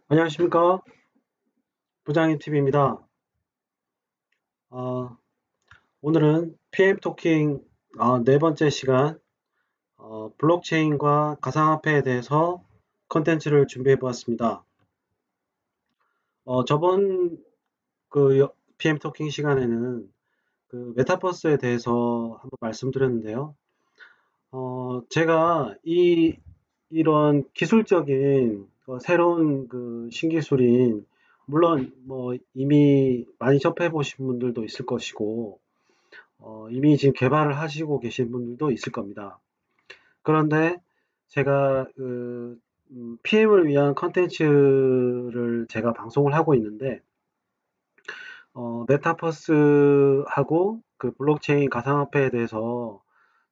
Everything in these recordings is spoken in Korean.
안녕하십니까? 부장님 TV입니다. 어, 오늘은 PM 토킹 네 번째 시간 블록체인과 가상화폐에 대해서 컨텐츠를 준비해 보았습니다. 저번 PM 토킹 시간에는 그 메타버스에 대해서 한번 말씀드렸는데요. 제가 이런 기술적인 새로운 그 신기술인 물론 뭐 이미 많이 접해 보신 분들도 있을 것이고 이미 지금 개발을 하시고 계신 분들도 있을 겁니다. 그런데 제가 PM을 위한 컨텐츠를 제가 방송을 하고 있는데, 메타버스하고 그 블록체인 가상화폐에 대해서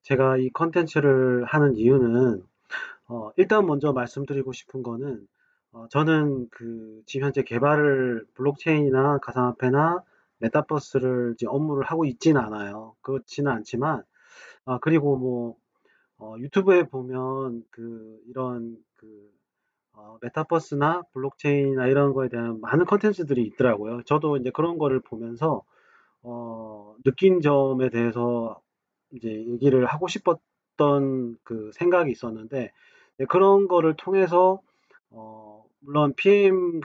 제가 이 컨텐츠를 하는 이유는, 일단 먼저 말씀드리고 싶은 거는, 저는 지금 현재 개발을 블록체인이나 가상화폐나 메타버스를 이제 업무를 하고 있지는 않아요. 그렇지는 않지만, 그리고 뭐 유튜브에 보면 이런 메타버스나 블록체인이나 이런 거에 대한 많은 컨텐츠들이 있더라고요. 저도 이제 그런 거를 보면서 느낀 점에 대해서 이제 얘기를 하고 싶었던 그 생각이 있었는데, 네, 그런 거를 통해서 물론 PM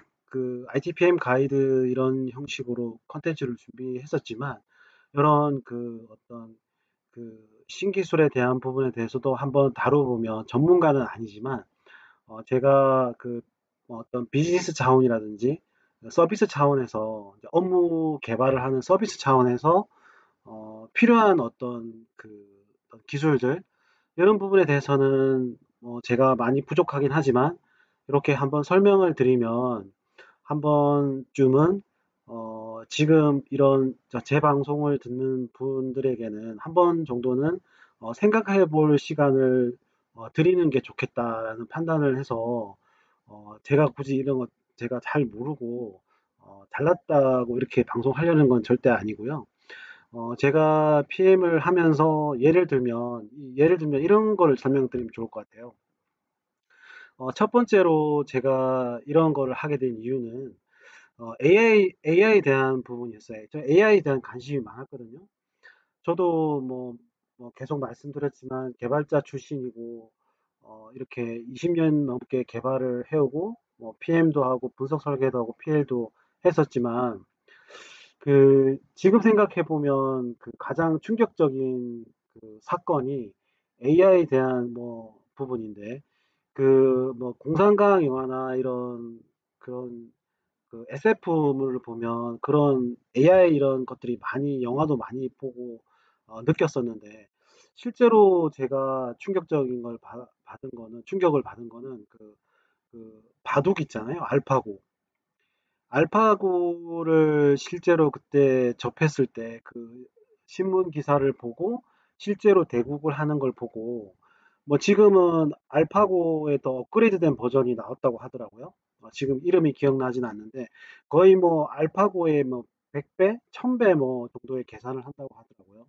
IT PM 가이드 이런 형식으로 컨텐츠를 준비했었지만, 이런 어떤 신기술에 대한 부분에 대해서도 한번 다뤄보면, 전문가는 아니지만 제가 어떤 비즈니스 차원이라든지 서비스 차원에서 이제 업무 개발을 하는 서비스 차원에서 필요한 어떤 기술들 이런 부분에 대해서는 제가 많이 부족하긴 하지만 이렇게 한번 설명을 드리면 한 번쯤은 지금 이런 제 방송을 듣는 분들에게는 한 번 정도는 생각해 볼 시간을 드리는 게 좋겠다라는 판단을 해서 제가 굳이 이런 거 제가 잘 모르고 잘났다고 이렇게 방송하려는 건 절대 아니고요. 제가 PM을 하면서 예를 들면 이런 거를 설명드리면 좋을 것 같아요. 첫 번째로 제가 이런 거를 하게 된 이유는 AI에 대한 부분이었어요. 저 AI에 대한 관심이 많았거든요. 저도 뭐 계속 말씀드렸지만 개발자 출신이고 이렇게 20년 넘게 개발을 해오고 뭐 PM도 하고 분석 설계도 하고 PL도 했었지만 지금 생각해 보면 가장 충격적인 사건이 AI에 대한 뭐 부분인데 뭐 공상과학 영화나 이런 그런 SF물을 보면 그런 AI 이런 것들이 많이 영화도 많이 보고 느꼈었는데 실제로 제가 충격을 받은 거는 바둑 있잖아요. 알파고를 실제로 그때 접했을 때 신문 기사를 보고 실제로 대국을 하는 걸 보고 뭐 지금은 알파고의 더 업그레이드된 버전이 나왔다고 하더라고요. 지금 이름이 기억나진 않는데 거의 뭐 알파고의 뭐 100배, 1000배 뭐 정도의 계산을 한다고 하더라고요.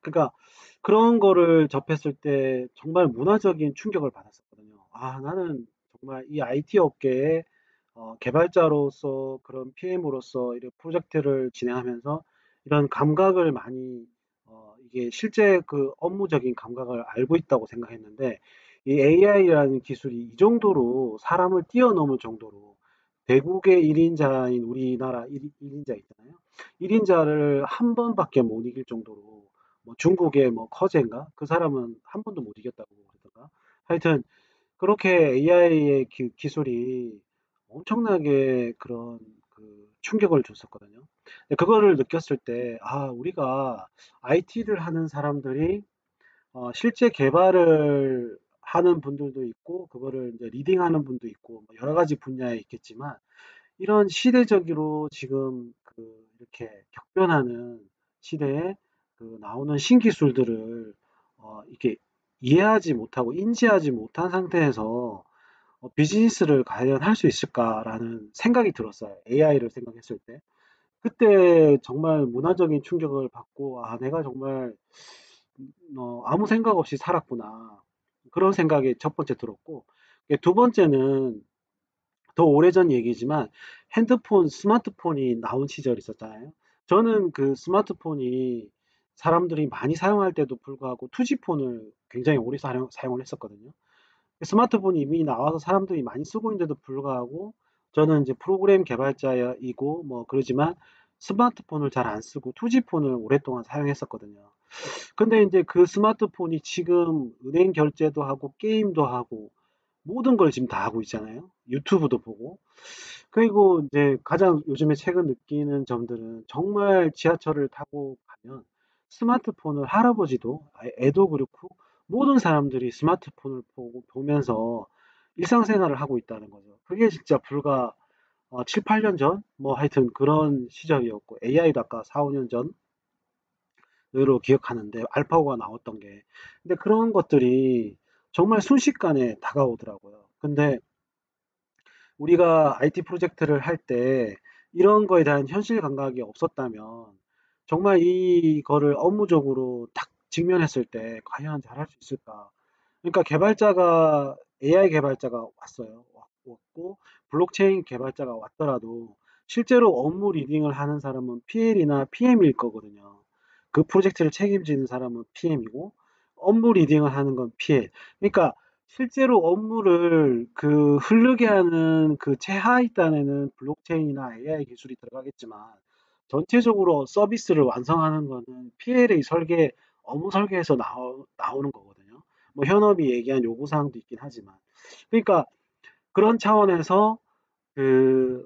그러니까 그런 거를 접했을 때 정말 문화적인 충격을 받았었거든요. 아, 나는 정말 이 IT 업계에 개발자로서 그런 PM으로서 이런 프로젝트를 진행하면서 이런 감각을 많이 이게 실제 업무적인 감각을 알고 있다고 생각했는데 이 AI라는 기술이 이 정도로 사람을 뛰어넘을 정도로 대국의 1인자인 우리나라 1인자 있잖아요. 1인자를 한 번밖에 못 이길 정도로 뭐 중국의 뭐 커제인가? 그 사람은 한 번도 못 이겼다고 그러던가. 하여튼 그렇게 AI의 기술이 엄청나게 그런 충격을 줬었거든요. 근데 그거를 느꼈을 때, 아, 우리가 IT를 하는 사람들이 실제 개발을 하는 분들도 있고, 그거를 이제 리딩하는 분도 있고, 뭐 여러 가지 분야에 있겠지만, 이런 시대적으로 지금 이렇게 격변하는 시대에 나오는 신기술들을 이렇게 이해하지 못하고 인지하지 못한 상태에서 비즈니스를 과연 할 수 있을까라는 생각이 들었어요. AI를 생각했을 때. 그때 정말 문화적인 충격을 받고, 아, 내가 정말 아무 생각 없이 살았구나. 그런 생각이 첫 번째 들었고, 두 번째는 더 오래전 얘기지만 스마트폰이 나온 시절이 있었잖아요. 저는 그 스마트폰이 사람들이 많이 사용할 때도 불구하고 투지폰을 굉장히 오래 사용을 했었거든요. 스마트폰이 이미 나와서 사람들이 많이 쓰고 있는데도 불구하고 저는 이제 프로그램 개발자이고 뭐 그러지만 스마트폰을 잘 안 쓰고 투지폰을 오랫동안 사용했었거든요. 근데 이제 그 스마트폰이 지금 은행 결제도 하고 게임도 하고 모든 걸 지금 다 하고 있잖아요. 유튜브도 보고. 그리고 이제 가장 요즘에 최근 느끼는 점들은 정말 지하철을 타고 가면 스마트폰을 할아버지도, 애도 그렇고 모든 사람들이 스마트폰을 보면서 일상생활을 하고 있다는 거죠. 그게 진짜 불과 7, 8년 전? 뭐 하여튼 그런 시절이었고, AI도 아까 4, 5년 전으로 기억하는데, 알파고가 나왔던 게. 근데 그런 것들이 정말 순식간에 다가오더라고요. 근데 우리가 IT 프로젝트를 할 때 이런 거에 대한 현실 감각이 없었다면 정말 이거를 업무적으로 딱 직면했을 때 과연 잘할 수 있을까? 그러니까 AI 개발자가 왔고, 블록체인 개발자가 왔더라도 실제로 업무 리딩을 하는 사람은 PL이나 PM일 거거든요. 그 프로젝트를 책임지는 사람은 PM이고, 업무 리딩을 하는 건 PL. 그러니까 실제로 업무를 흐르게 하는 그 최하위 단에는 블록체인이나 AI 기술이 들어가겠지만, 전체적으로 서비스를 완성하는 거는 PL의 업무 설계에서 나오는 거거든요. 뭐 현업이 얘기한 요구사항도 있긴 하지만. 그러니까 그런 차원에서 그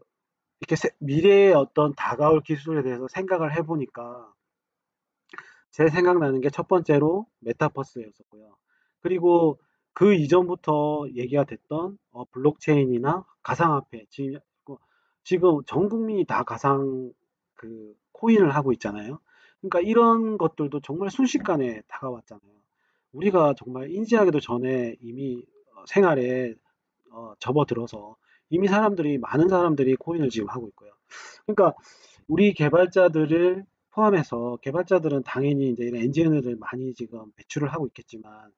이렇게 미래의 어떤 다가올 기술에 대해서 생각을 해보니까 제 생각나는 게 첫 번째로 메타버스였었고요. 그리고 그 이전부터 얘기가 됐던 블록체인이나 가상화폐, 지금 전 국민이 다 코인을 하고 있잖아요. 그러니까 이런 것들도 정말 순식간에 다가왔잖아요. 우리가 정말 인지하기도 전에 이미 생활에 접어들어서 이미 많은 사람들이 코인을 지금 하고 있고요. 그러니까 우리 개발자들을 포함해서 개발자들은 당연히 이제 이런 엔지니어를 많이 지금 배출을 하고 있겠지만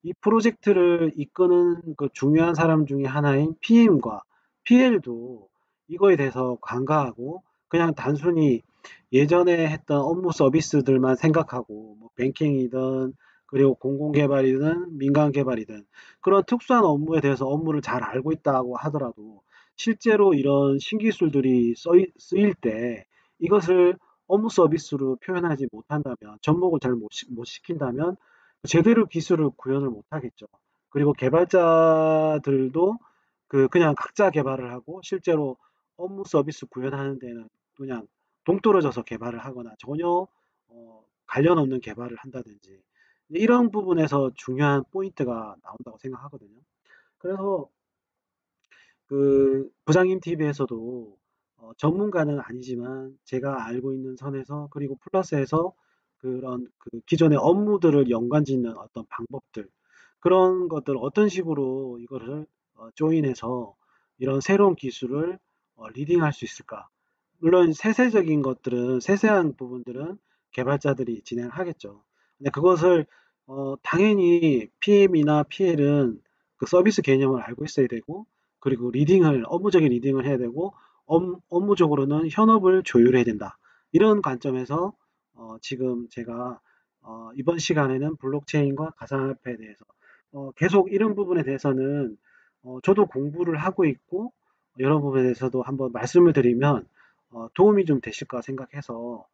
이 프로젝트를 이끄는 그 중요한 사람 중에 하나인 PM과 PL도 이거에 대해서 관가하고 그냥 단순히 예전에 했던 업무 서비스들만 생각하고 뭐 뱅킹이든 그리고 공공개발이든 민간개발이든 그런 특수한 업무에 대해서 업무를 잘 알고 있다고 하더라도 실제로 이런 신기술들이 쓰일 때 이것을 업무 서비스로 표현하지 못한다면 접목을 잘 못 시킨다면 제대로 기술을 구현을 못하겠죠. 그리고 개발자들도 그냥 각자 개발을 하고 실제로 업무 서비스 구현하는 데는 그냥 동떨어져서 개발을 하거나 전혀 관련 없는 개발을 한다든지 이런 부분에서 중요한 포인트가 나온다고 생각하거든요. 그래서 부장님 TV에서도 전문가는 아니지만 제가 알고 있는 선에서 그리고 플러스해서 그런 기존의 업무들을 연관짓는 어떤 방법들 그런 것들 어떤 식으로 이거를 조인해서 이런 새로운 기술을 리딩할 수 있을까? 물론 세세한 부분들은 개발자들이 진행을 하겠죠. 근데 그것을 당연히 PM이나 PL은 그 서비스 개념을 알고 있어야 되고 그리고 업무적인 리딩을 해야 되고 업무적으로는 현업을 조율해야 된다. 이런 관점에서 지금 제가 이번 시간에는 블록체인과 가상화폐에 대해서 계속 이런 부분에 대해서는 저도 공부를 하고 있고 여러 부분에 대해서도 한번 말씀을 드리면 도움이 좀 되실까 생각해서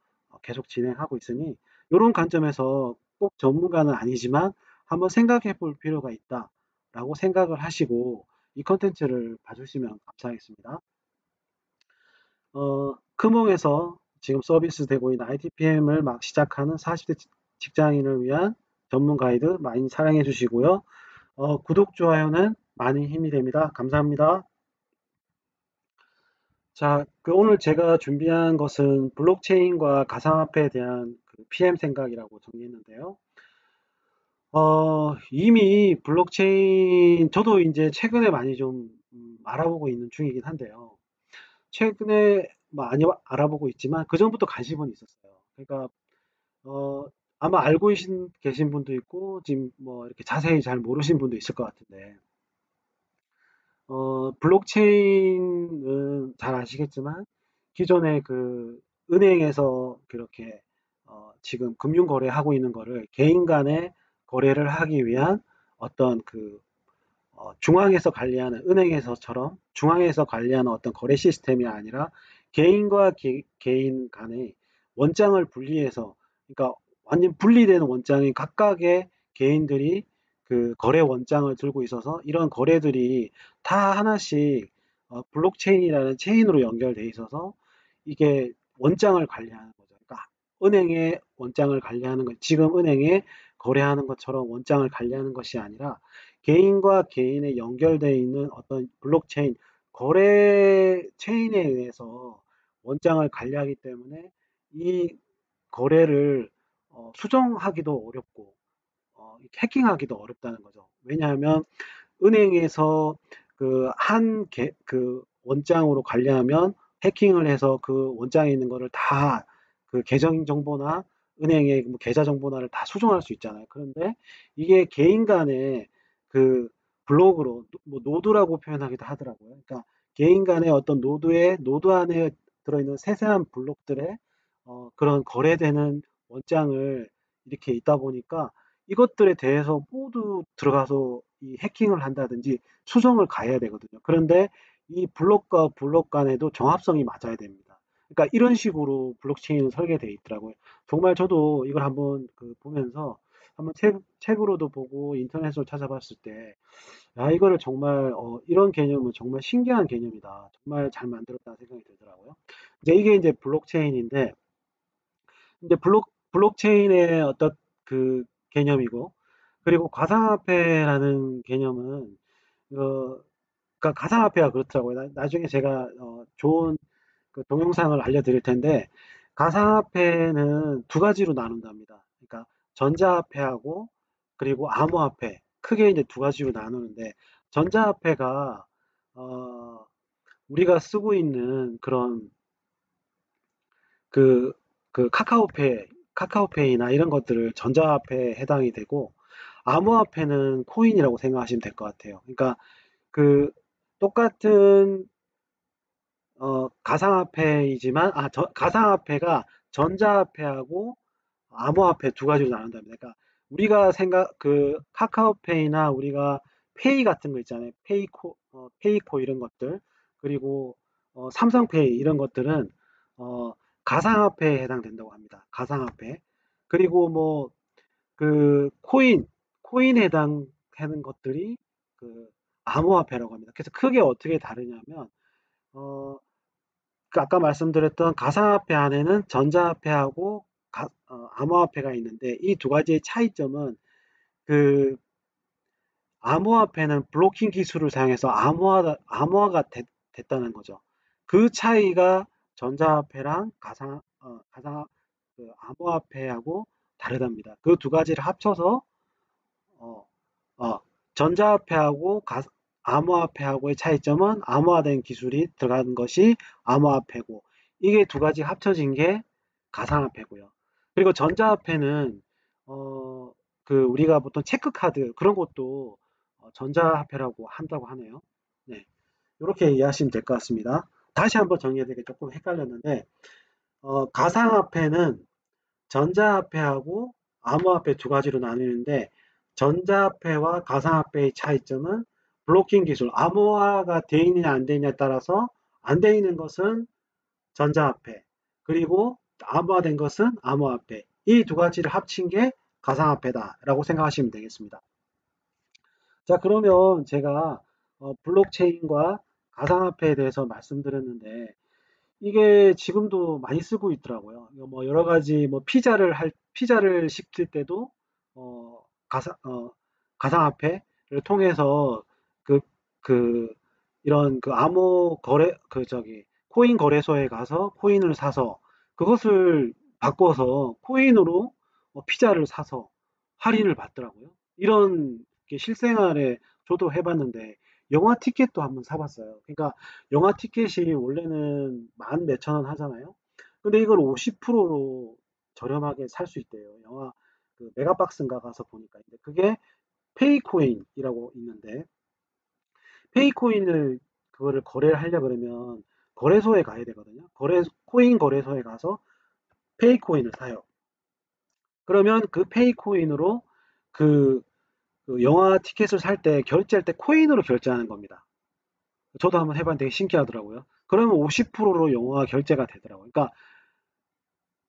계속 진행하고 있으니 이런 관점에서 꼭 전문가는 아니지만 한번 생각해 볼 필요가 있다라고 생각을 하시고 이 컨텐츠를 봐주시면 감사하겠습니다. 크몽에서 지금 서비스 되고 있는 ITPM을 막 시작하는 40대 직장인을 위한 전문 가이드 많이 사랑해 주시고요. 구독, 좋아요는 많이 힘이 됩니다. 감사합니다. 자, 오늘 제가 준비한 것은 블록체인과 가상화폐에 대한 PM 생각이라고 정리했는데요. 이미 저도 이제 최근에 많이 좀 알아보고 있는 중이긴 한데요. 최근에 많이 알아보고 있지만 그전부터 관심은 있었어요. 그러니까, 어, 아마 알고 계신 분도 있고, 지금 뭐 이렇게 자세히 잘 모르신 분도 있을 것 같은데, 블록체인은 잘 아시겠지만 기존에 그 은행에서 그렇게 지금 금융 거래하고 있는 거를 개인 간의 거래를 하기 위한 어떤 그 중앙에서 관리하는 은행에서처럼 중앙에서 관리하는 어떤 거래 시스템이 아니라 개인과 개인 간의 원장을 분리해서, 그러니까 완전 분리되는 원장이 각각의 개인들이 그 거래 원장을 들고 있어서 이런 거래들이 다 하나씩 블록체인이라는 체인으로 연결돼 있어서 이게 원장을 관리하는 거죠. 그러니까 은행의 원장을 관리하는 것, 지금 은행에 거래하는 것처럼 원장을 관리하는 것이 아니라 개인과 개인의 연결되어 있는 어떤 블록체인, 거래 체인에 의해서 원장을 관리하기 때문에 이 거래를 수정하기도 어렵고 해킹하기도 어렵다는 거죠. 왜냐하면 은행에서 그 원장으로 관리하면 해킹을 해서 그 원장에 있는 거를 다 그 계정 정보나 은행의 뭐 계좌 정보나를 다 수정할 수 있잖아요. 그런데 이게 개인 간의 그 블록으로 뭐 노드라고 표현하기도 하더라고요. 그러니까 개인 간의 어떤 노드 안에 들어있는 세세한 블록들의 그런 거래되는 원장을 이렇게 있다 보니까 이것들에 대해서 모두 들어가서 이 해킹을 한다든지 수정을 가해야 되거든요. 그런데 이 블록과 블록 간에도 정합성이 맞아야 됩니다. 그러니까 이런 식으로 블록체인은 설계되어 있더라고요. 정말 저도 이걸 한번 보면서 한번 책으로도 보고 인터넷으로 찾아봤을 때, 야, 이거를 정말, 이런 개념은 정말 신기한 개념이다. 정말 잘 만들었다는 생각이 들더라고요. 이게 이제 블록체인인데, 이제 블록체인의 어떤 그 개념이고, 그리고 가상화폐라는 개념은, 어, 그러니까 가상화폐가 그렇더라고요. 나중에 제가 좋은 그 동영상을 알려드릴 텐데, 가상화폐는 두 가지로 나눈답니다. 그러니까 전자화폐하고 그리고 암호화폐, 크게 이제 두 가지로 나누는데, 전자화폐가 우리가 쓰고 있는 그런 그, 그 카카오페이나 이런 것들을 전자화폐에 해당이 되고, 암호화폐는 코인이라고 생각하시면 될 것 같아요. 그러니까 그 똑같은 가상화폐이지만, 가상화폐가 전자화폐하고 암호화폐 두 가지로 나눈답니다. 그러니까 우리가 카카오페이나 우리가 페이 같은 거 있잖아요. 페이코 이런 것들, 그리고 삼성페이 이런 것들은 어, 가상화폐에 해당된다고 합니다. 가상화폐. 그리고 뭐 코인에 해당하는 것들이 그 암호화폐라고 합니다. 그래서 크게 어떻게 다르냐면 어, 아까 말씀드렸던 가상화폐 안에는 전자화폐하고 암호화폐가 있는데, 이 두 가지의 차이점은 그 암호화폐는 블로킹 기술을 사용해서 암호화가 됐다는 거죠. 그 차이가 전자화폐랑 암호화폐하고 다르답니다. 그 두 가지를 합쳐서 어, 어, 전자화폐하고 암호화폐하고의 차이점은 암호화된 기술이 들어간 것이 암호화폐고, 이게 두 가지 합쳐진 게 가상화폐고요. 그리고 전자화폐는 우리가 보통 체크카드 그런 것도 전자화폐라고 한다고 하네요. 네, 이렇게 이해하시면 될 것 같습니다. 다시 한번 정리해드리기 조금 헷갈렸는데, 가상화폐는 전자화폐하고 암호화폐 두 가지로 나뉘는데, 전자화폐와 가상화폐의 차이점은 블로킹 기술, 암호화가 되어 있느냐 안 되느냐에 따라서 안 되어 있는 것은 전자화폐, 그리고 암호화된 것은 암호화폐. 이 두 가지를 합친 게 가상화폐다라고 생각하시면 되겠습니다. 자, 그러면 제가 블록체인과 가상화폐에 대해서 말씀드렸는데, 이게 지금도 많이 쓰고 있더라고요. 이거 뭐 여러 가지 뭐 피자를 시킬 때도 어 가상화폐를 통해서 그 그 이런 그 암호 거래 코인 거래소에 가서 코인을 사서 그것을 바꿔서 코인으로 피자를 사서 할인을 받더라고요. 이런 게 실생활에 저도 해봤는데, 영화 티켓도 한번 사봤어요. 그러니까 영화 티켓이 원래는 만 몇천 원 하잖아요. 근데 이걸 50%로 저렴하게 살 수 있대요. 영화 그 메가박스인가 가서 보니까. 근데 그게 페이코인이라고 있는데, 페이코인을 그거를 거래를 하려고 그러면 거래소에 가야 되거든요. 코인 거래소에 가서 페이 코인을 사요. 그러면 그 페이 코인으로 그, 그 영화 티켓을 살 때 결제할 때 코인으로 결제하는 겁니다. 저도 한번 해봤는데 되게 신기하더라고요. 그러면 50%로 영화가 결제가 되더라고요. 그러니까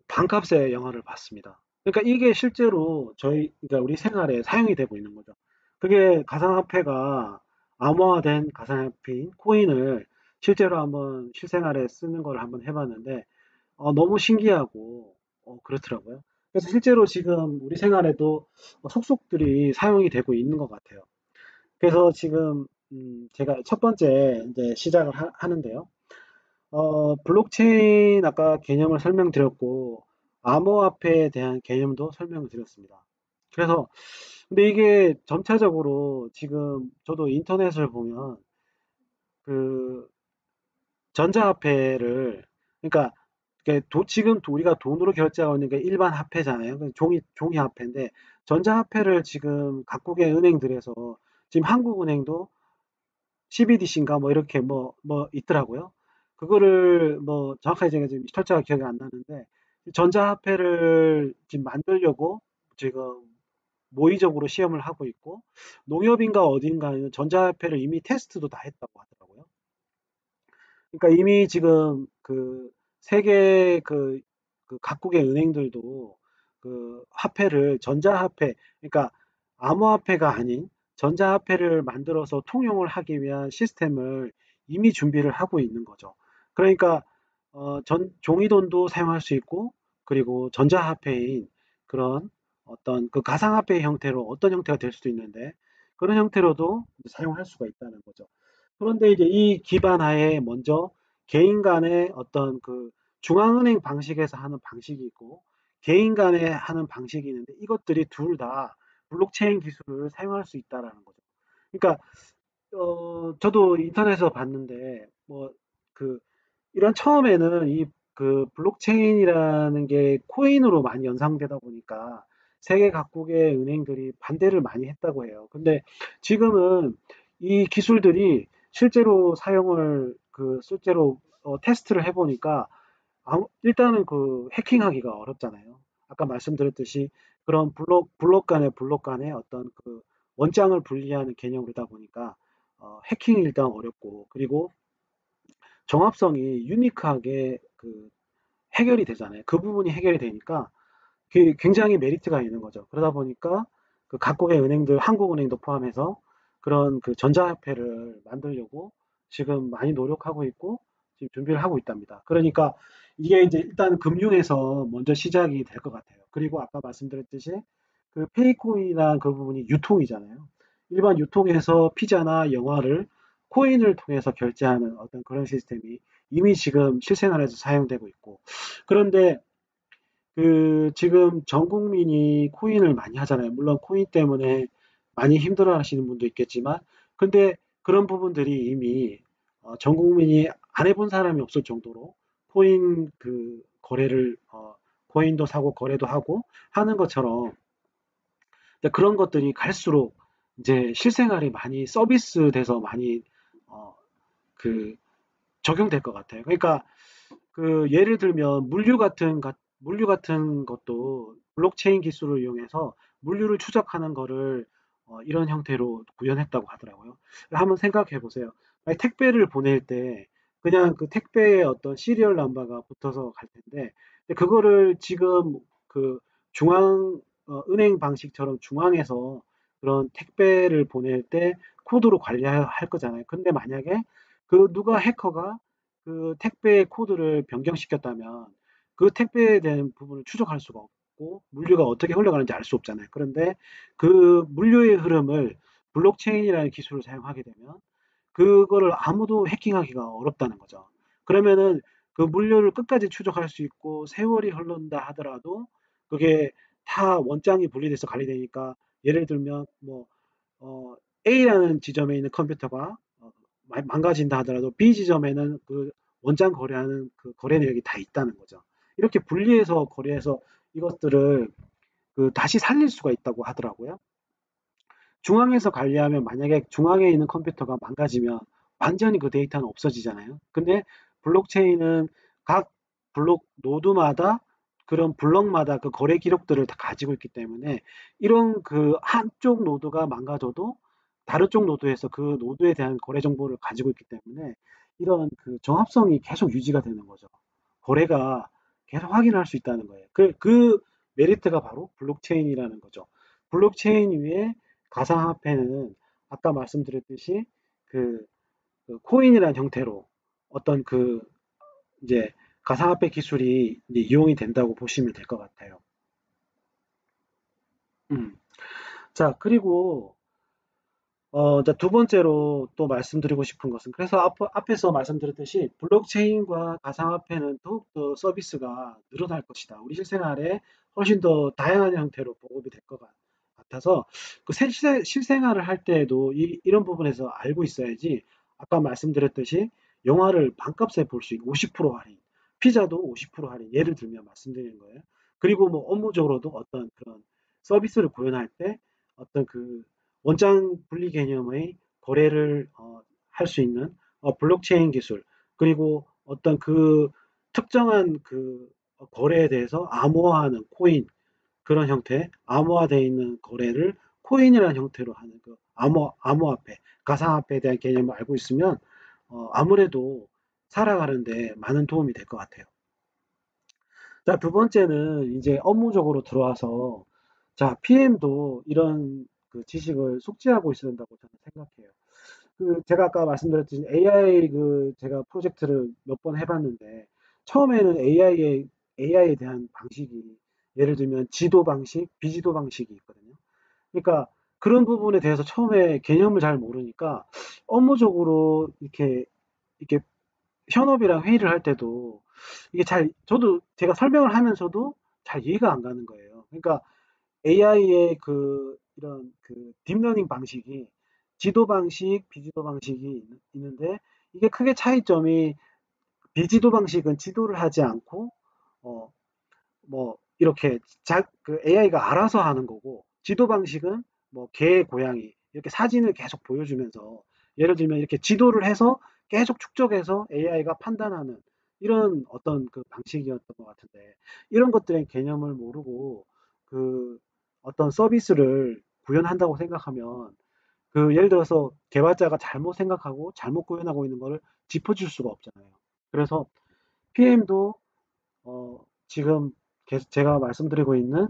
반값에 영화를 봤습니다. 그러니까 이게 실제로 그러니까 우리 생활에 사용이 되고 있는 거죠. 그게 가상화폐가 암호화된 가상화폐인 코인을 실제로 한번 실생활에 쓰는 걸 한번 해봤는데, 너무 신기하고, 그렇더라고요. 그래서 실제로 지금 우리 생활에도 속속들이 사용이 되고 있는 것 같아요. 그래서 지금, 제가 첫 번째 이제 시작을 하는데요. 블록체인 아까 개념을 설명드렸고, 암호화폐에 대한 개념도 설명을 드렸습니다. 그래서, 근데 이게 점차적으로 지금 저도 인터넷을 보면 그 전자화폐를, 그러니까 지금 우리가 돈으로 결제하고 있는 게 일반 화폐잖아요. 종이 화폐인데, 전자화폐를 지금 각국의 은행들에서, 지금 한국은행도 CBDC인가 뭐 이렇게 뭐 있더라고요. 그거를 뭐 정확하게 제가 지금 철자가 기억이 안 나는데, 전자화폐를 지금 만들려고 지금 모의적으로 시험을 하고 있고, 농협인가 어딘가는 전자화폐를 이미 테스트도 다 했다고 하더라고요. 그러니까 이미 지금 그 세계 그 각국의 은행들도 그 화폐를 전자화폐, 그러니까 암호화폐가 아닌 전자화폐를 만들어서 통용을 하기 위한 시스템을 이미 준비를 하고 있는 거죠. 그러니까 종이돈도 사용할 수 있고, 그리고 전자화폐인 그런 어떤 그 가상화폐 형태로 어떤 형태가 될 수도 있는데, 그런 형태로도 사용할 수가 있다는 거죠. 그런데 이제 이 기반 하에 먼저 개인 간의 어떤 그 중앙은행 방식에서 하는 방식이 있고, 개인 간에 하는 방식이 있는데, 이것들이 둘 다 블록체인 기술을 사용할 수 있다라는 거죠. 그러니까 저도 인터넷에서 봤는데, 뭐 그 이런 처음에는 이 그 블록체인이라는 게 코인으로 많이 연상되다 보니까 세계 각국의 은행들이 반대를 많이 했다고 해요. 근데 지금은 이 기술들이 실제로 테스트를 해보니까, 일단은 그 해킹하기가 어렵잖아요. 아까 말씀드렸듯이 그런 블록 간의 어떤 그 원장을 분리하는 개념이다 보니까 해킹이 일단 어렵고, 그리고 정합성이 유니크하게 해결이 되잖아요. 그 부분이 해결이 되니까 굉장히 메리트가 있는 거죠. 그러다 보니까 그 각국의 은행들, 한국은행도 포함해서 그런 그 전자화폐를 만들려고 지금 많이 노력하고 있고, 지금 준비를 하고 있답니다. 그러니까 이게 이제 일단 금융에서 먼저 시작이 될 것 같아요. 그리고 아까 말씀드렸듯이 그 페이코인이라는 그 부분이 유통이잖아요. 일반 유통에서 피자나 영화를 코인을 통해서 결제하는 어떤 그런 시스템이 이미 지금 실생활에서 사용되고 있고, 그런데 지금 전 국민이 코인을 많이 하잖아요. 물론 코인 때문에 많이 힘들어 하시는 분도 있겠지만, 근데 그런 부분들이 이미 전 국민이 안 해본 사람이 없을 정도로 코인 거래를, 코인도 사고 거래도 하고 하는 것처럼, 근데 그런 것들이 갈수록 이제 실생활이 많이 서비스 돼서 많이 어, 그 적용될 것 같아요. 그러니까 예를 들면 물류 같은 것도 블록체인 기술을 이용해서 물류를 추적하는 거를 이런 형태로 구현했다고 하더라고요. 한번 생각해 보세요. 만약 택배를 보낼 때 그냥 그 택배에 어떤 시리얼 넘버가 붙어서 갈 텐데, 근데 그거를 지금 그 중앙 은행 방식처럼 중앙에서 그런 택배를 보낼 때 코드로 관리할 거잖아요. 근데 만약에 누가 해커가 그 택배 코드를 변경시켰다면 그 택배에 대한 부분을 추적할 수가 없고, 물류가 어떻게 흘러가는지 알 수 없잖아요. 그런데 그 물류의 흐름을 블록체인이라는 기술을 사용하게 되면 그거를 아무도 해킹하기가 어렵다는 거죠. 그러면은 그 물류를 끝까지 추적할 수 있고, 세월이 흐른다 하더라도 그게 다 원장이 분리돼서 관리되니까, 예를 들면 뭐 어, A라는 지점에 있는 컴퓨터가 망가진다 하더라도 B 지점에는 그 원장 거래하는 그 거래 내역이 다 있다는 거죠. 이렇게 분리해서 거래해서 이것들을 다시 살릴 수가 있다고 하더라고요. 중앙에서 관리하면, 만약에 중앙에 있는 컴퓨터가 망가지면 완전히 그 데이터는 없어지잖아요. 근데 블록체인은 각 블록 노드마다 그런 블럭마다 그 거래 기록들을 다 가지고 있기 때문에 이런 그 한쪽 노드가 망가져도 다른 쪽 노드에서 그 노드에 대한 거래 정보를 가지고 있기 때문에 이런 그 정합성이 계속 유지가 되는 거죠. 거래가 계속 확인할 수 있다는 거예요. 그 메리트가 바로 블록체인이라는 거죠. 블록체인 위에 가상화폐는 아까 말씀드렸듯이 그, 그 코인이라는 형태로 어떤 그 이제 가상화폐 기술이 이제 이용이 된다고 보시면 될 것 같아요. 음. 자, 그리고 이제 두 번째로 또 말씀드리고 싶은 것은 그래서 앞에서 말씀드렸듯이 블록체인과 가상화폐는 더욱더 서비스가 늘어날 것이다. 우리 실생활에 훨씬 더 다양한 형태로 보급이 될 것 같아서 그 실생활을 할 때에도 이런 부분에서 알고 있어야지 아까 말씀드렸듯이 영화를 반값에 볼 수 있고 50% 할인, 피자도 50% 할인 예를 들면 말씀드리는 거예요. 그리고 뭐 업무적으로도 어떤 그런 서비스를 구현할 때 어떤 그 원장 분리 개념의 거래를 할 수 있는 블록체인 기술 그리고 어떤 그 특정한 그 거래에 대해서 암호화하는 코인 그런 형태 암호화되어 있는 거래를 코인이라는 형태로 하는 그 암호화폐 가상화폐에 대한 개념을 알고 있으면 아무래도 살아가는데 많은 도움이 될 것 같아요. 자, 두 번째는 이제 업무적으로 들어와서 자, PM도 이런 그 지식을 숙지하고 있어야 된다고 저는 생각해요. 그 제가 아까 말씀드렸듯이 AI 그 제가 프로젝트를 몇 번 해봤는데 처음에는 AI에 대한 방식이 예를 들면 지도 방식, 비지도 방식이 있거든요. 그러니까 그런 부분에 대해서 처음에 개념을 잘 모르니까 업무적으로 이렇게 현업이랑 회의를 할 때도 이게 저도 제가 설명을 하면서도 잘 이해가 안 가는 거예요. 그러니까 AI의 그 이런 그 딥러닝 방식이 지도 방식, 비지도 방식이 있는데 이게 크게 차이점이 비지도 방식은 지도를 하지 않고 어, 뭐 이렇게 그 AI가 알아서 하는 거고 지도 방식은 뭐 개, 고양이 이렇게 사진을 계속 보여주면서 예를 들면 이렇게 지도를 해서 계속 축적해서 AI가 판단하는 이런 어떤 그 방식이었던 것 같은데 이런 것들의 개념을 모르고 그 어떤 서비스를 구현한다고 생각하면 그 예를 들어서 개발자가 잘못 생각하고 잘못 구현하고 있는 거를 짚어줄 수가 없잖아요. 그래서 PM도 지금 제가 말씀드리고 있는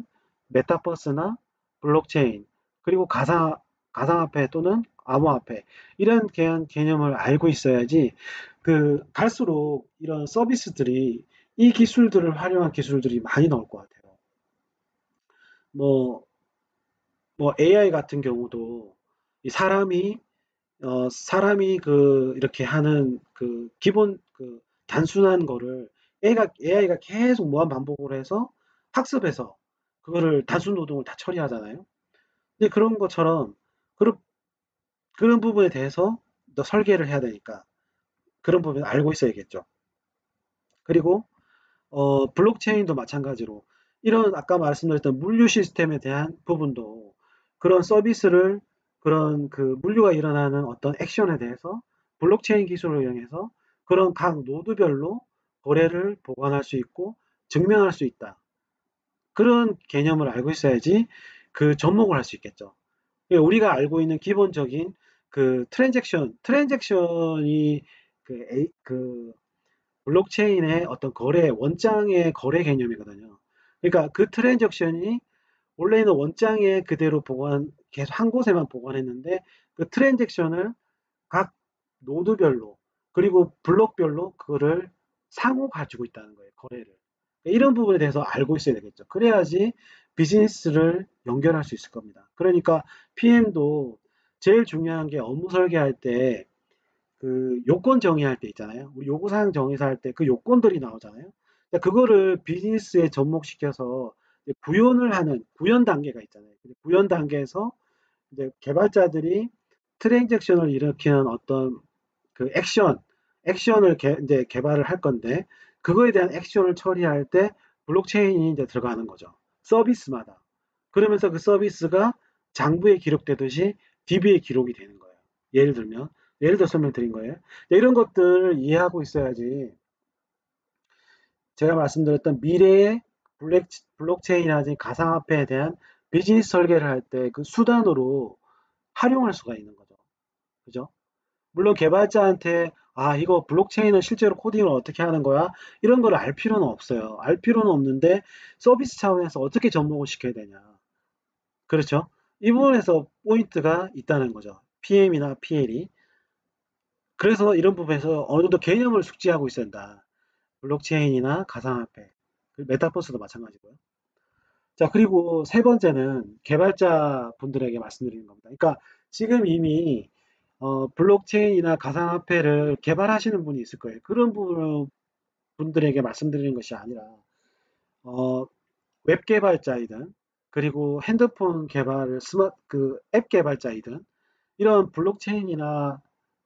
메타버스나 블록체인 그리고 가상화폐 또는 암호화폐 이런 개념을 알고 있어야지 그 갈수록 이런 서비스들이 이 기술들을 활용한 기술들이 많이 나올 것 같아요. 뭐, 뭐 AI 같은 경우도 이 사람이 그 이렇게 하는 그 기본 그 단순한 거를 AI가 계속 무한 반복을 해서 학습해서 그거를 단순 노동을 다 처리하잖아요. 근데 그런 것처럼 그런 그런 부분에 대해서 더 설계를 해야 되니까 그런 부분 알고 있어야겠죠. 그리고 블록체인도 마찬가지로 이런 아까 말씀드렸던 물류 시스템에 대한 부분도 그런 서비스를 그런 그 물류가 일어나는 어떤 액션에 대해서 블록체인 기술을 이용해서 그런 각 노드별로 거래를 보관할 수 있고 증명할 수 있다. 그런 개념을 알고 있어야지 그 접목을 할 수 있겠죠. 그러니까 우리가 알고 있는 기본적인 그 트랜잭션이 그 블록체인의 어떤 원장의 거래 개념이거든요. 그러니까 그 트랜잭션이 원래는 원장에 그대로 계속 한 곳에만 보관했는데 그 트랜잭션을 각 노드별로 그리고 블록별로 그거를 상호 가지고 있다는 거예요, 거래를. 이런 부분에 대해서 알고 있어야 되겠죠. 그래야지 비즈니스를 연결할 수 있을 겁니다. 그러니까 PM도 제일 중요한 게 업무 설계할 때 그 요건 정의할 때 있잖아요. 우리 요구사항 정의서 할 때 그 요건들이 나오잖아요. 근데 그거를 비즈니스에 접목시켜서 구현 단계가 있잖아요. 구현 단계에서 이제 개발자들이 트랜잭션을 일으키는 어떤 그 액션을 이제 개발을 할 건데 그거에 대한 액션을 처리할 때 블록체인이 이제 들어가는 거죠. 서비스마다. 그러면서 그 서비스가 장부에 기록되듯이 DB에 기록이 되는 거예요. 예를 들면 예를 들어 설명드린 거예요. 이런 것들을 이해하고 있어야지 제가 말씀드렸던 미래의 블록체인이라든지 가상화폐에 대한 비즈니스 설계를 할 때 그 수단으로 활용할 수가 있는 거죠. 그죠? 물론 개발자한테 이거 블록체인은 실제로 코딩을 어떻게 하는 거야? 이런 걸 알 필요는 없어요. 알 필요는 없는데 서비스 차원에서 어떻게 접목을 시켜야 되냐. 그렇죠? 이 부분에서 포인트가 있다는 거죠. PM이나 PL이. 그래서 이런 부분에서 어느 정도 개념을 숙지하고 있어야 된다. 블록체인이나 가상화폐, 메타버스도 마찬가지고요. 자, 그리고 세 번째는 개발자 분들에게 말씀드리는 겁니다. 그러니까 지금 이미 블록체인이나 가상화폐를 개발하시는 분이 있을 거예요. 그런 분들에게 말씀드리는 것이 아니라 어, 웹 개발자이든 그리고 핸드폰 개발, 앱 개발자이든 이런 블록체인이나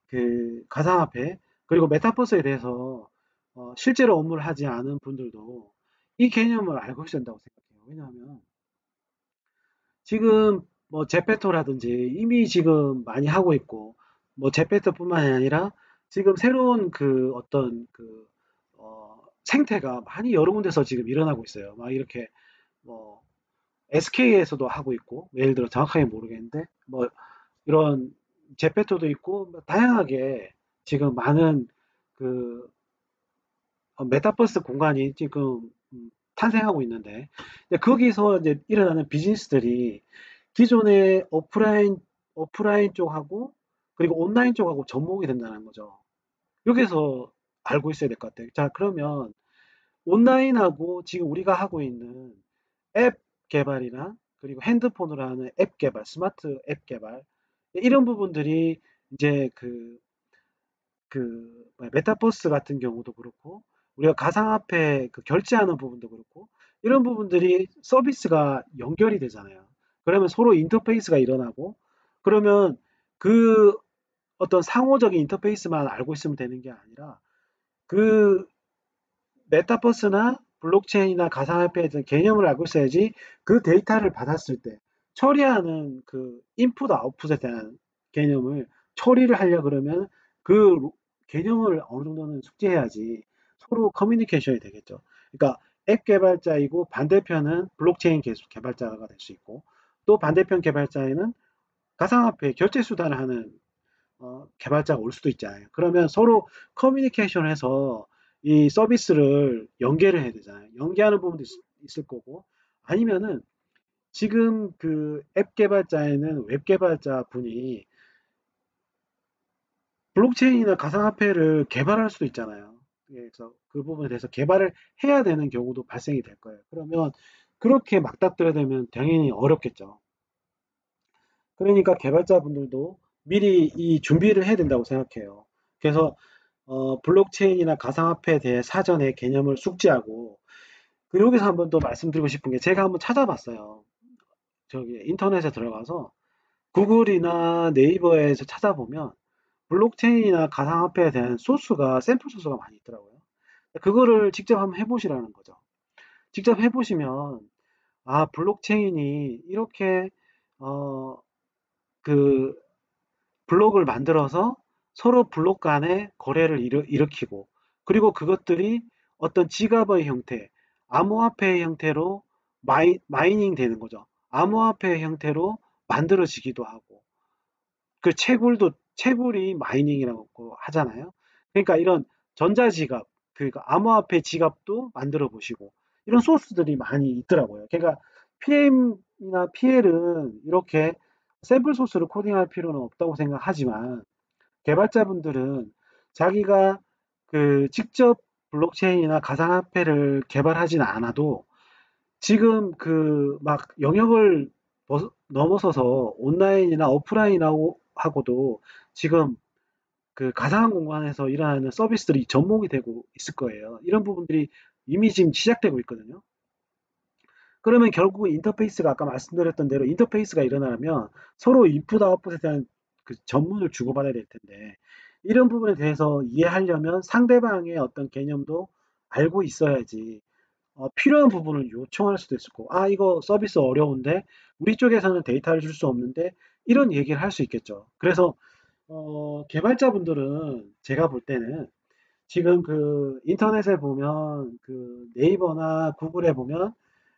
그 가상화폐 그리고 메타버스에 대해서 실제로 업무를 하지 않은 분들도 이 개념을 알고 있어야 된다고 생각해요. 왜냐하면 지금 뭐 제페토라든지 이미 지금 많이 하고 있고 뭐 제페토뿐만이 아니라 지금 새로운 그 어떤 생태가 많이 여러 군데서 지금 일어나고 있어요. 막 이렇게 뭐 SK에서도 하고 있고 예를 들어 정확하게 모르겠는데 뭐 이런 제페토도 있고 뭐 다양하게 지금 많은 그 메타버스 공간이 지금 탄생하고 있는데 거기서 이제 일어나는 비즈니스들이 기존의 오프라인 쪽하고 그리고 온라인 쪽하고 접목이 된다는 거죠. 여기서 알고 있어야 될 것 같아요. 자, 그러면 온라인하고 지금 우리가 하고 있는 앱 개발이나 그리고 핸드폰으로 하는 앱 개발, 스마트 앱 개발 이런 부분들이 이제 메타버스 같은 경우도 그렇고 우리가 가상화폐 결제하는 부분도 그렇고 이런 부분들이 서비스가 연결이 되잖아요. 그러면 서로 인터페이스가 일어나고 그러면 그 어떤 상호적인 인터페이스만 알고 있으면 되는 게 아니라 그 메타버스나 블록체인이나 가상화폐에 대한 개념을 알고 있어야지 그 데이터를 받았을 때 처리하는 그 인풋 아웃풋에 대한 개념을 처리를 하려 그러면 그 개념을 어느 정도는 숙지해야지 서로 커뮤니케이션이 되겠죠. 그러니까 앱 개발자이고 반대편은 블록체인 개발자가 될 수 있고 또 반대편 개발자에는 가상화폐 결제 수단을 하는 개발자가 올 수도 있잖아요. 그러면 서로 커뮤니케이션을 해서 이 서비스를 연계를 해야 되잖아요. 연계하는 부분도 있을 거고 아니면은 지금 그 앱 개발자에는 웹 개발자 분이 블록체인이나 가상화폐를 개발할 수도 있잖아요. 그래서 그 부분에 대해서 개발을 해야 되는 경우도 발생이 될 거예요. 그러면 그렇게 맞닥뜨려야 되면 당연히 어렵겠죠. 그러니까 개발자분들도 미리 이 준비를 해야 된다고 생각해요. 그래서 블록체인이나 가상화폐에 대해 사전에 개념을 숙지하고 여기서 한번 또 말씀드리고 싶은 게 제가 한번 찾아봤어요. 저기 인터넷에 들어가서 구글이나 네이버에서 찾아보면 블록체인이나 가상화폐에 대한 샘플 소스가 많이 있더라고요. 그거를 직접 한번 해보시라는 거죠. 직접 해보시면 블록체인이 이렇게 어, 그 블록을 만들어서 서로 블록 간의 거래를 일으키고 그리고 그것들이 어떤 지갑의 형태, 암호화폐의 형태로 마이닝 되는 거죠. 암호화폐의 형태로 만들어지기도 하고 그 채굴이 마이닝이라고 하잖아요. 그러니까 이런 전자지갑, 그러니까 암호화폐 지갑도 만들어 보시고 이런 소스들이 많이 있더라고요. 그러니까 PM이나 PL은 이렇게 샘플 소스를 코딩할 필요는 없다고 생각하지만 개발자분들은 자기가 직접 블록체인이나 가상화폐를 개발하진 않아도 지금 막 영역을 넘어서서 온라인이나 오프라인하고도 지금 가상 공간에서 일어나는 서비스들이 접목이 되고 있을 거예요. 이런 부분들이 이미 지금 시작되고 있거든요. 그러면 결국 인터페이스가 아까 말씀드렸던 대로 인터페이스가 일어나면 서로 인풋 아웃풋에 대한 전문을 주고받아야 될 텐데 이런 부분에 대해서 이해하려면 상대방의 어떤 개념도 알고 있어야지 필요한 부분을 요청할 수도 있을 거고 이거 서비스 어려운데 우리 쪽에서는 데이터를 줄 수 없는데 이런 얘기를 할 수 있겠죠. 그래서 개발자분들은 제가 볼 때는 지금 그 인터넷에 보면 그 네이버나 구글에 보면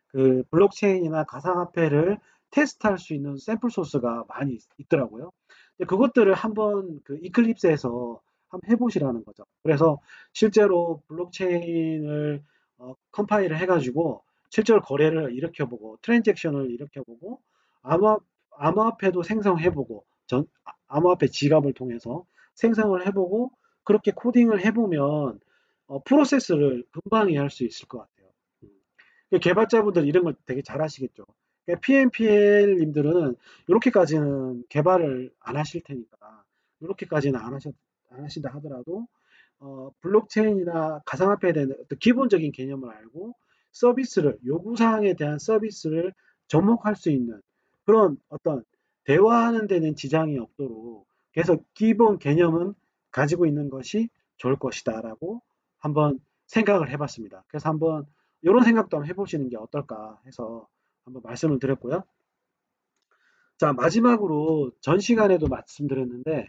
그 블록체인이나 가상화폐를 테스트할 수 있는 샘플 소스가 많이 있더라고요. 근데 그것들을 한번 그 이클립스에서 한번 해보시라는 거죠. 그래서 실제로 블록체인을 컴파일을 해가지고 실제로 거래를 일으켜보고 트랜잭션을 일으켜보고 암호, 암호화폐도 생성해보고 암호화폐 지갑을 통해서 생성을 해보고 그렇게 코딩을 해보면 프로세스를 금방 이해할 수 있을 것 같아요. 개발자분들 이런 걸 되게 잘 하시겠죠. PNPL님들은 이렇게까지는 개발을 안 하실 테니까 이렇게까지는 안 하신다 하더라도 블록체인이나 가상화폐에 대한 어떤 기본적인 개념을 알고 서비스를 요구사항에 대한 서비스를 접목할 수 있는 그런 어떤 대화하는 데는 지장이 없도록 계속 기본 개념은 가지고 있는 것이 좋을 것이다라고 한번 생각을 해봤습니다. 그래서 한번 이런 생각도 한번 해보시는 게 어떨까 해서 한번 말씀을 드렸고요. 자, 마지막으로 전 시간에도 말씀드렸는데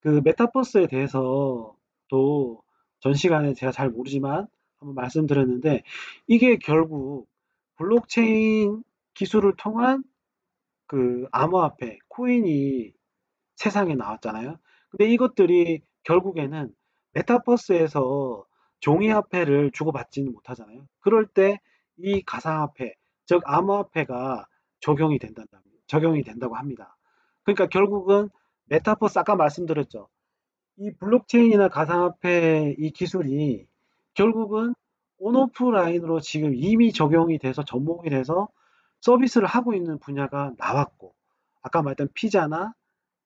그 메타버스에 대해서도 전 시간에 제가 잘 모르지만 한번 말씀드렸는데 이게 결국 블록체인 기술을 통한 그 암호화폐, 코인이 세상에 나왔잖아요. 근데 이것들이 결국에는 메타버스에서 종이화폐를 주고받지는 못하잖아요. 그럴 때 이 가상화폐, 즉 암호화폐가 적용이 된다고 합니다. 그러니까 결국은 메타버스 아까 말씀드렸죠. 이 블록체인이나 가상화폐 이 기술이 결국은 온오프라인으로 지금 이미 적용이 돼서 접목이 돼서 서비스를 하고 있는 분야가 나왔고 아까 말했던 피자나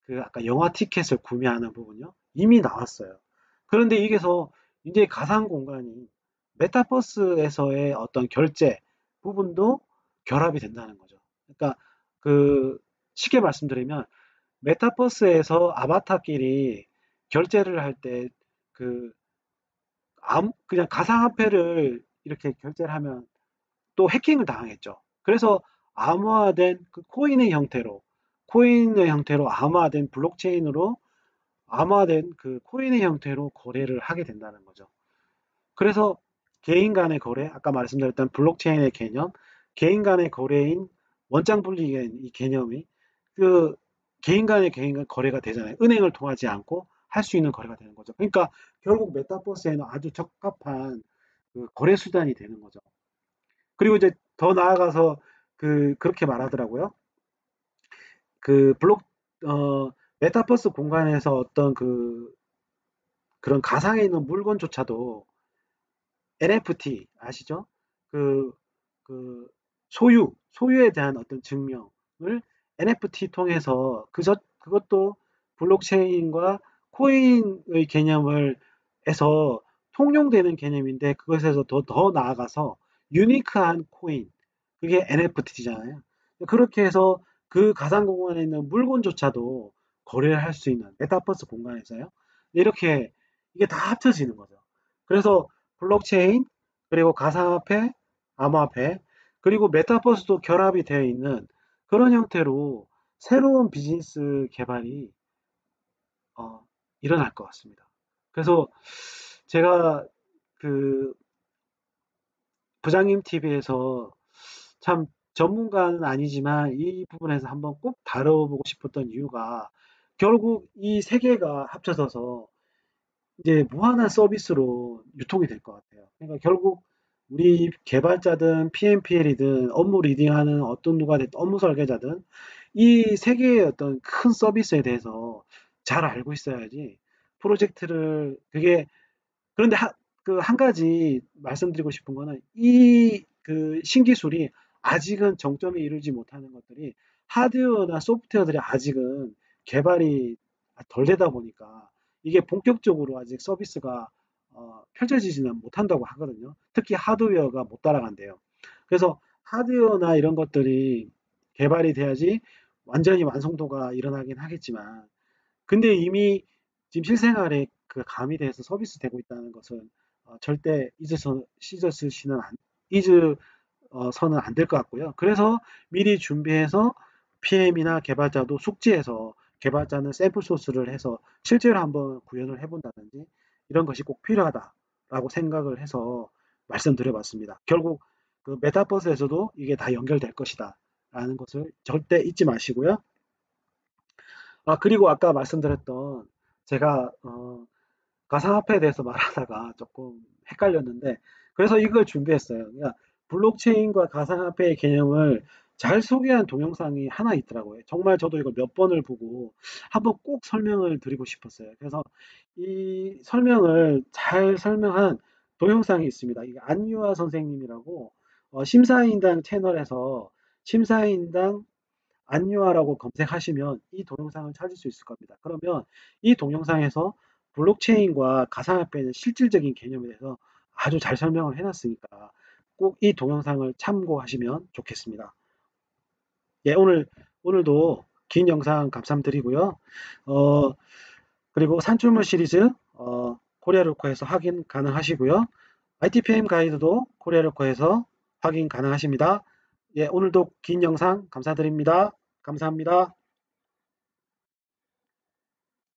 그 아까 영화 티켓을 구매하는 부분요. 이미 나왔어요. 그런데 이게서 이제 가상 공간이 메타버스에서의 어떤 결제 부분도 결합이 된다는 거죠. 그러니까 그 쉽게 말씀드리면 메타버스에서 아바타끼리 결제를 할 때 그 그냥 가상화폐를 이렇게 결제를 하면 또 해킹을 당하겠죠. 그래서 암호화된 그 코인의 형태로 암호화된 블록체인으로 암호화된 그 코인의 형태로 거래를 하게 된다는 거죠. 그래서 개인 간의 거래, 아까 말씀드렸던 블록체인의 개념, 개인 간의 거래인 원장 분리인 이 개념이 그 개인 간 거래가 되잖아요. 은행을 통하지 않고 할 수 있는 거래가 되는 거죠. 그러니까 결국 메타버스에는 아주 적합한 그 거래 수단이 되는 거죠. 그리고 이제 더 나아가서 그렇게 말하더라고요. 그 메타버스 공간에서 어떤 그런 가상에 있는 물건조차도 NFT 아시죠? 그, 그 소유에 대한 어떤 증명을 NFT 통해서 그것도 블록체인과 코인의 개념을 해서 통용되는 개념인데 그것에서 더 나아가서 유니크한 코인, 그게 NFT잖아요. 그렇게 해서 그 가상 공간에 있는 물건조차도 거래를 할 수 있는 메타버스 공간에서요. 이렇게 이게 다 합쳐지는 거죠. 그래서 블록체인, 그리고 가상화폐, 암호화폐, 그리고 메타버스도 결합이 되어 있는 그런 형태로 새로운 비즈니스 개발이 어, 일어날 것 같습니다. 그래서 제가 그 부장님 TV에서 참 전문가는 아니지만 이 부분에서 한번 꼭 다뤄보고 싶었던 이유가 결국 이 세 개가 합쳐져서 이제 무한한 서비스로 유통이 될 것 같아요. 그러니까 결국 우리 개발자든 PMPL이든 업무 리딩하는 어떤 누가 됐든 업무 설계자든 이 세 개의 어떤 큰 서비스에 대해서 잘 알고 있어야지 프로젝트를 그게 그런데 그 한 가지 말씀드리고 싶은 거는 이 그 신기술이 아직은 정점에 이르지 못하는 것들이 하드웨어나 소프트웨어들이 아직은 개발이 덜 되다 보니까 이게 본격적으로 아직 서비스가 펼쳐지지는 못한다고 하거든요. 특히 하드웨어가 못 따라간대요. 그래서 하드웨어나 이런 것들이 개발이 돼야지 완전히 완성도가 일어나긴 하겠지만 근데 이미 지금 실생활에 그 가미돼서 서비스되고 있다는 것은 절대 잊어서는 안 될 것 같고요. 그래서 미리 준비해서 PM이나 개발자도 숙지해서 개발자는 샘플 소스를 해서 실제로 한번 구현을 해본다든지 이런 것이 꼭 필요하다라고 생각을 해서 말씀드려봤습니다. 결국 그 메타버스에서도 이게 다 연결될 것이다 라는 것을 절대 잊지 마시고요. 그리고 아까 말씀드렸던 제가 가상화폐에 대해서 말하다가 조금 헷갈렸는데 그래서 이걸 준비했어요. 그러니까 블록체인과 가상화폐의 개념을 잘 소개한 동영상이 하나 있더라고요. 정말 저도 이걸 몇 번을 보고 한번 꼭 설명을 드리고 싶었어요. 그래서 이 설명을 잘 설명한 동영상이 있습니다. 이게 안유아 선생님이라고 심사인당 채널에서 심사인당 안유아라고 검색하시면 이 동영상을 찾을 수 있을 겁니다. 그러면 이 동영상에서 블록체인과 가상화폐의 실질적인 개념에 대해서 아주 잘 설명을 해놨으니까 꼭 이 동영상을 참고하시면 좋겠습니다. 예, 오늘도 긴 영상 감사드리고요. 어, 그리고 산출물 시리즈 코리아로커에서 확인 가능하시고요. ITPM 가이드도 코리아로커에서 확인 가능하십니다. 예, 오늘도 긴 영상 감사드립니다. 감사합니다.